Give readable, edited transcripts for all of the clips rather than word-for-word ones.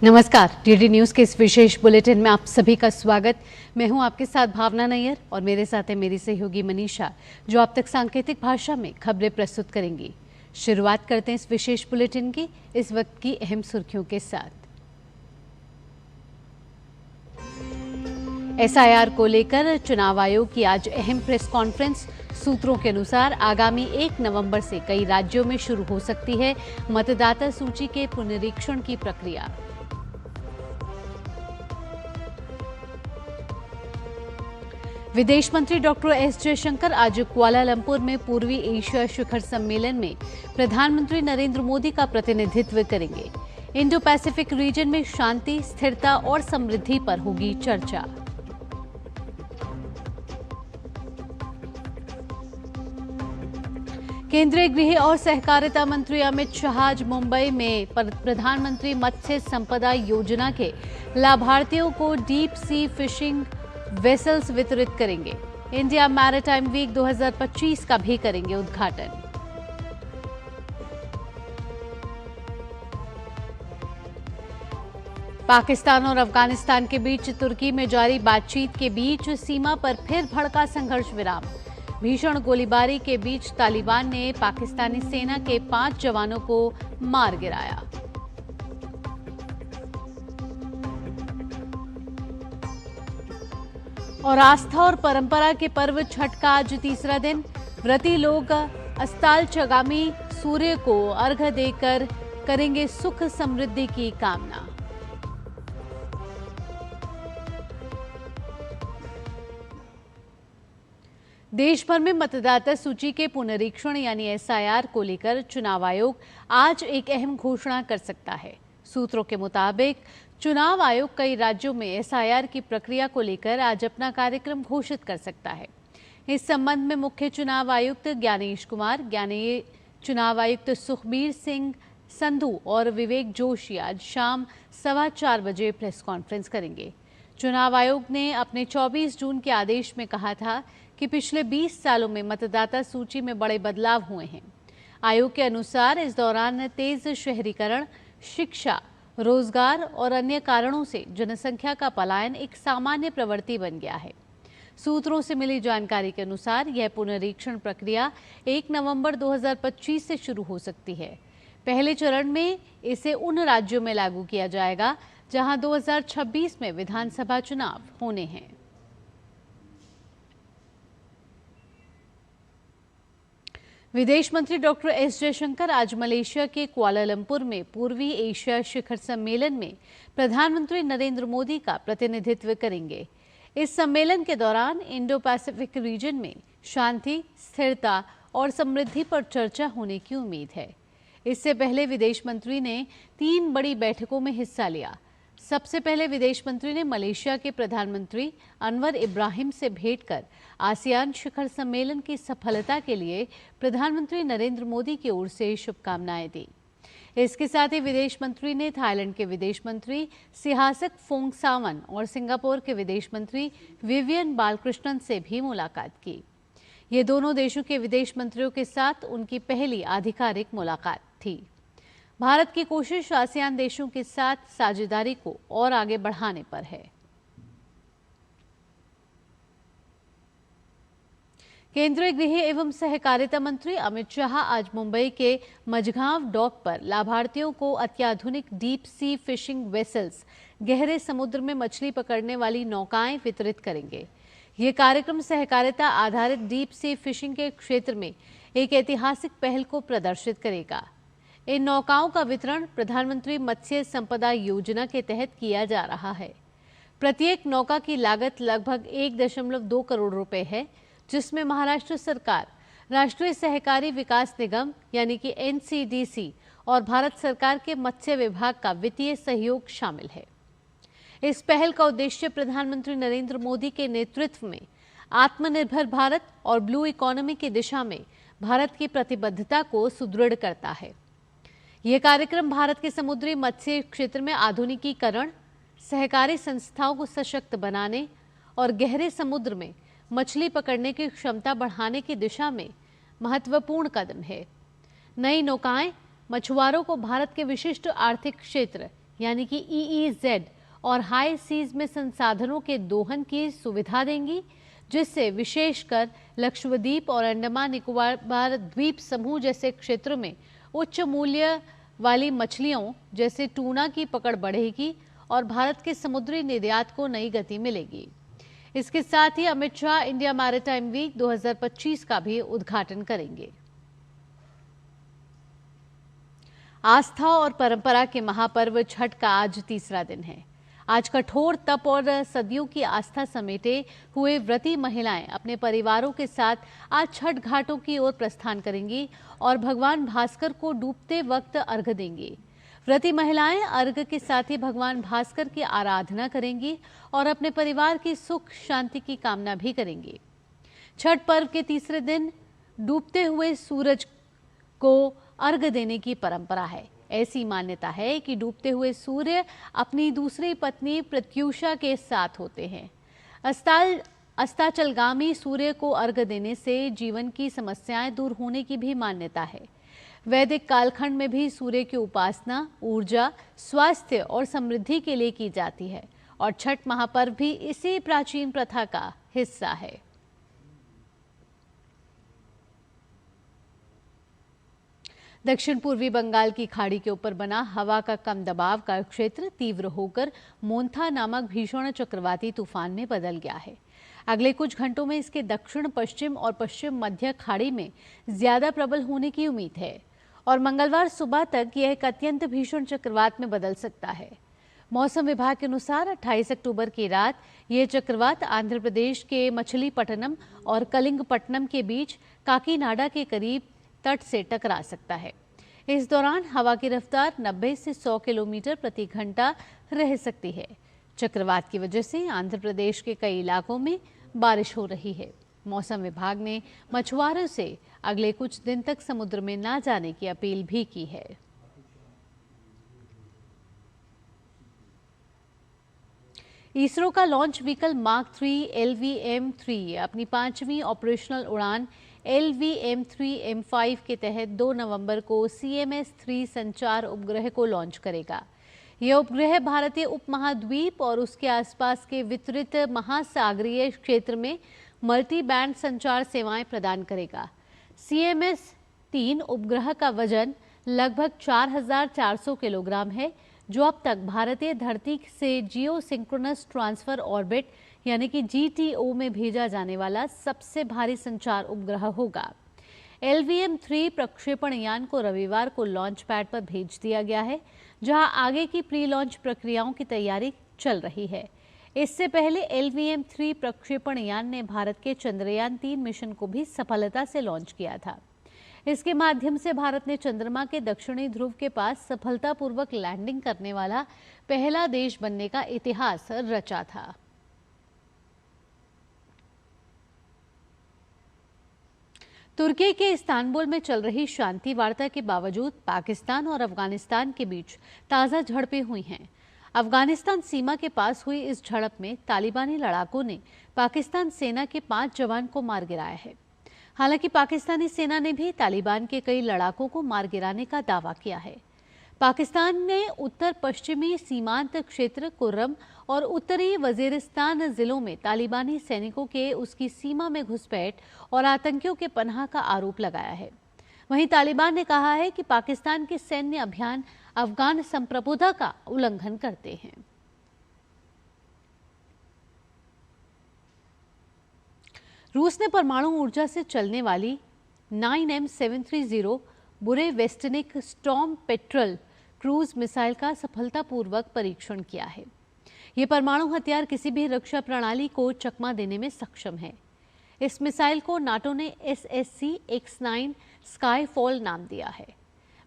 नमस्कार, DD news के इस विशेष बुलेटिन में आप सभी का स्वागत। मैं हूं आपके साथ भावना नैयर और मेरे साथ है मेरी सहयोगी मनीषा, जो आप तक सांकेतिक भाषा में खबरें प्रस्तुत करेंगी। शुरुआत करते हैं इस विशेष बुलेटिन की इस वक्त की अहम सुर्खियों के साथ। एसआईआर को लेकर चुनाव आयोग की आज अहम प्रेस कॉन्फ्रेंस। सूत्रों के अनुसार आगामी 1 नवंबर से कई राज्यों में शुरू हो सकती है मतदाता सूची के पुनरीक्षण की प्रक्रिया। विदेश मंत्री डॉक्टर एस जयशंकर आज कुआलालंपुर में पूर्वी एशिया शिखर सम्मेलन में प्रधानमंत्री नरेंद्र मोदी का प्रतिनिधित्व करेंगे। इंडो पैसिफिक रीजन में शांति, स्थिरता और समृद्धि पर होगी चर्चा। केंद्रीय गृह और सहकारिता मंत्री अमित शाह आज मुंबई में प्रधानमंत्री मत्स्य संपदा योजना के लाभार्थियों को डीप सी फिशिंग वेसल्स वितरित करेंगे। इंडिया मैरीटाइम वीक 2025 का भी करेंगे उद्घाटन। पाकिस्तान और अफगानिस्तान के बीच तुर्की में जारी बातचीत के बीच सीमा पर फिर भड़का संघर्ष विराम। भीषण गोलीबारी के बीच तालिबान ने पाकिस्तानी सेना के 5 जवानों को मार गिराया। और आस्था और परंपरा के पर्व छठ का आज तीसरा दिन। व्रती लोग अस्तालचगामी सूर्य को अर्घ्य देकर करेंगे सुख समृद्धि की कामना। देश भर में मतदाता सूची के पुनरीक्षण यानी एसआईआर को लेकर चुनाव आयोग आज एक अहम घोषणा कर सकता है। सूत्रों के मुताबिक चुनाव आयोग कई राज्यों में एसआईआर की प्रक्रिया को लेकर आज अपना कार्यक्रम घोषित कर सकता है। इस संबंध में मुख्य चुनाव आयुक्त ज्ञानेश कुमार, चुनाव आयुक्त सुखबीर सिंह संधू और विवेक जोशी आज शाम 4:15 बजे प्रेस कॉन्फ्रेंस करेंगे। चुनाव आयोग ने अपने 24 जून के आदेश में कहा था कि पिछले 20 सालों में मतदाता सूची में बड़े बदलाव हुए हैं। आयोग के अनुसार इस दौरान तेज शहरीकरण, शिक्षा, रोजगार और अन्य कारणों से जनसंख्या का पलायन एक सामान्य प्रवृत्ति बन गया है। सूत्रों से मिली जानकारी के अनुसार यह पुनरीक्षण प्रक्रिया 1 नवंबर 2025 से शुरू हो सकती है। पहले चरण में इसे उन राज्यों में लागू किया जाएगा जहां 2026 में विधानसभा चुनाव होने हैं। विदेश मंत्री डॉक्टर एस जयशंकर आज मलेशिया के कुआलालंपुर में पूर्वी एशिया शिखर सम्मेलन में प्रधानमंत्री नरेंद्र मोदी का प्रतिनिधित्व करेंगे। इस सम्मेलन के दौरान इंडो पैसिफिक रीजन में शांति, स्थिरता और समृद्धि पर चर्चा होने की उम्मीद है। इससे पहले विदेश मंत्री ने 3 बड़ी बैठकों में हिस्सा लिया। सबसे पहले विदेश मंत्री ने मलेशिया के प्रधानमंत्री अनवर इब्राहिम से भेंट कर आसियान शिखर सम्मेलन की सफलता के लिए प्रधानमंत्री नरेंद्र मोदी की ओर से शुभकामनाएं दी। इसके साथ ही विदेश मंत्री ने थाईलैंड के विदेश मंत्री सिहासक फोंगसावन और सिंगापुर के विदेश मंत्री विवियन बालकृष्णन से भी मुलाकात की। ये दोनों देशों के विदेश मंत्रियों के साथ उनकी पहली आधिकारिक मुलाकात थी। भारत की कोशिश आसियान देशों के साथ साझेदारी को और आगे बढ़ाने पर है। केंद्रीय गृह एवं सहकारिता मंत्री अमित शाह आज मुंबई के मझगांव डॉक पर लाभार्थियों को अत्याधुनिक डीप सी फिशिंग वेसल्स, गहरे समुद्र में मछली पकड़ने वाली नौकाएं वितरित करेंगे। ये कार्यक्रम सहकारिता आधारित डीप सी फिशिंग के क्षेत्र में एक ऐतिहासिक पहल को प्रदर्शित करेगा। इन नौकाओं का वितरण प्रधानमंत्री मत्स्य संपदा योजना के तहत किया जा रहा है। प्रत्येक नौका की लागत लगभग 1.2 करोड़ रुपए है, जिसमें महाराष्ट्र सरकार, राष्ट्रीय सहकारी विकास निगम यानी कि एनसीडीसी और भारत सरकार के मत्स्य विभाग का वित्तीय सहयोग शामिल है। इस पहल का उद्देश्य प्रधानमंत्री नरेंद्र मोदी के नेतृत्व में आत्मनिर्भर भारत और ब्लू इकोनॉमी की दिशा में भारत की प्रतिबद्धता को सुदृढ़ करता है। यह कार्यक्रम भारत के समुद्री मत्स्य क्षेत्र में आधुनिकीकरण, सहकारी संस्थाओं को सशक्त बनाने और गहरे समुद्र में मछली पकड़ने की क्षमता बढ़ाने की दिशा में महत्वपूर्ण कदम है। नई नौकाएं मछुआरों को भारत के विशिष्ट आर्थिक क्षेत्र यानी कि EEZ और हाई सीज में संसाधनों के दोहन की सुविधा देंगी, जिससे विशेषकर लक्षद्वीप और अंडमान निकोबार द्वीप समूह जैसे क्षेत्रों में उच्च मूल्य वाली मछलियों जैसे टूना की पकड़ बढ़ेगी और भारत के समुद्री निर्यात को नई गति मिलेगी। इसके साथ ही Amit Shah India maritime week 2025 का भी उद्घाटन करेंगे। आस्था और परंपरा के महापर्व छठ का आज तीसरा दिन है। आज कठोर तप और सदियों की आस्था समेटे हुए व्रती महिलाएं अपने परिवारों के साथ आज छठ घाटों की ओर प्रस्थान करेंगी और भगवान भास्कर को डूबते वक्त अर्घ्य देंगी। व्रती महिलाएं अर्घ्य के साथ ही भगवान भास्कर की आराधना करेंगी और अपने परिवार की सुख शांति की कामना भी करेंगी। छठ पर्व के तीसरे दिन डूबते हुए सूरज को अर्घ्य देने की परंपरा है। ऐसी मान्यता है कि डूबते हुए सूर्य अपनी दूसरी पत्नी प्रत्यूषा के साथ होते हैं। अस्ताचलगामी सूर्य को अर्घ्य देने से जीवन की समस्याएं दूर होने की भी मान्यता है। वैदिक कालखंड में भी सूर्य की उपासना ऊर्जा, स्वास्थ्य और समृद्धि के लिए की जाती है और छठ महापर्व भी इसी प्राचीन प्रथा का हिस्सा है। दक्षिण पूर्वी बंगाल की खाड़ी के ऊपर बना हवा का कम दबाव का क्षेत्र तीव्र होकर मोन्था नामक भीषण चक्रवाती तूफान में बदल गया है। अगले कुछ घंटों में इसके दक्षिण पश्चिम और पश्चिम मध्य खाड़ी में ज्यादा प्रबल होने की उम्मीद है और मंगलवार सुबह तक यह एक अत्यंत भीषण चक्रवात में बदल सकता है। मौसम विभाग के अनुसार 28 अक्टूबर की रात यह चक्रवात आंध्र प्रदेश के मछलीपट्टनम और कलिंगपट्टनम के बीच काकीनाडा के करीब तट से टकरा सकता है। इस दौरान हवा की रफ्तार 90 से 100 किलोमीटर प्रति घंटा रह सकती है। चक्रवात की वजह से आंध्र प्रदेश के कई इलाकों में बारिश हो रही है। मौसम विभाग ने मछुआरों से अगले कुछ दिन तक समुद्र में ना जाने की अपील भी की है। इसरो का लॉन्च व्हीकल मार्क 3 LVM-3 अपनी 5वीं ऑपरेशनल उड़ान LVM-3M5 के तहत 2 नवंबर को CMS-3 संचार उपग्रह को लॉन्च करेगा। यह उपग्रह भारतीय उपमहाद्वीप और उसके आसपास के वितरित महासागरीय क्षेत्र में मल्टी बैंड संचार सेवाएं प्रदान करेगा। CMS-3 उपग्रह का वजन लगभग 4400 किलोग्राम है, जो अब तक भारतीय धरती से जियो सिंक्रोनस ट्रांसफर ऑर्बिट यानी कि GTO में भेजा जाने वाला सबसे भारी संचार उपग्रह होगा। LVM-3 प्रक्षेपण यान को रविवार को लॉन्च पैड पर भेज दिया गया है, जहां आगे की प्री लॉन्च प्रक्रियाओं की तैयारी चल रही है। इससे पहले LVM-3 प्रक्षेपण यान ने भारत के चंद्रयान 3 मिशन को भी सफलता से लॉन्च किया था। इसके माध्यम से भारत ने चंद्रमा के दक्षिणी ध्रुव के पास सफलतापूर्वक लैंडिंग करने वाला पहला देश बनने का इतिहास रचा था। तुर्की के इस्तांबुल में चल रही शांति वार्ता के बावजूद पाकिस्तान और अफगानिस्तान के बीच ताज़ा झड़पें हुई हैं। अफगानिस्तान सीमा के पास हुई इस झड़प में तालिबानी लड़ाकों ने पाकिस्तान सेना के 5 जवान को मार गिराया है। हालांकि पाकिस्तानी सेना ने भी तालिबान के कई लड़ाकों को मार गिराने का दावा किया है। पाकिस्तान ने उत्तर पश्चिमी सीमांत क्षेत्र कुर्रम और उत्तरी वजीरिस्तान जिलों में तालिबानी सैनिकों के उसकी सीमा में घुसपैठ और आतंकियों के पनाह का आरोप लगाया है। वहीं तालिबान ने कहा है कि पाकिस्तान के सैन्य अभियान अफगान संप्रभुता का उल्लंघन करते हैं। रूस ने परमाणु ऊर्जा से चलने वाली 9M730 बुरे वेस्टनिक स्टॉर्म पेट्रल क्रूज मिसाइल का सफलतापूर्वक परीक्षण किया है। ये परमाणु हथियार किसी भी रक्षा प्रणाली को चकमा देने में सक्षम है। इस मिसाइल को नाटो ने SSC-X9 स्काईफॉल नाम दिया है।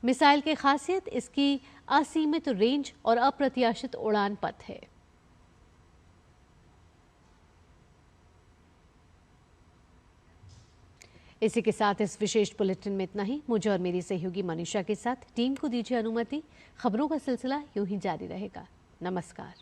मिसाइल की खासियत इसकी असीमित रेंज और अप्रत्याशित उड़ान पथ है। इसी के साथ इस विशेष बुलेटिन में इतना ही। मुझे और मेरी सहयोगी मनीषा के साथ टीम को दीजिए अनुमति। खबरों का सिलसिला यूं ही जारी रहेगा। नमस्कार।